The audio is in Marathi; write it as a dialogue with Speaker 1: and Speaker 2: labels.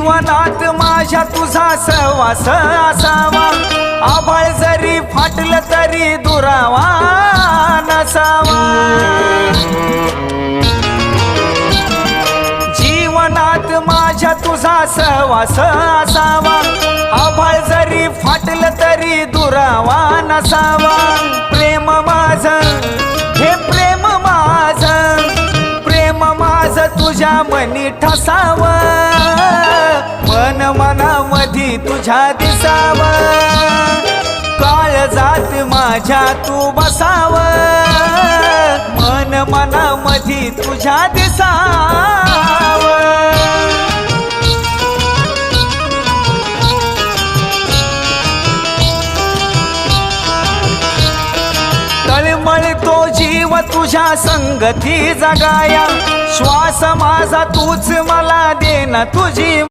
Speaker 1: जीवनात माझ्या तुझा सहवास असावा, आभाळ जरी फाटलं तरी दुरावा नसावा। जीवनात माझ्या तुझा सहवास असावा, आभाळ जरी फाटलं तरी दुरावा नसावा। प्रेम माझं हे प्रेम माझं, प्रेम माझं तुझ्या मनी ठसावं, मन मनामधी तुझ्या दिसावं, काळजात माझ्या तू बसावं, मन मनामधी तुझ्या दिसावं। तळमळतो जीव तुझ्या संगती जगाया, श्वास माझा तूच मला दे ना तुझी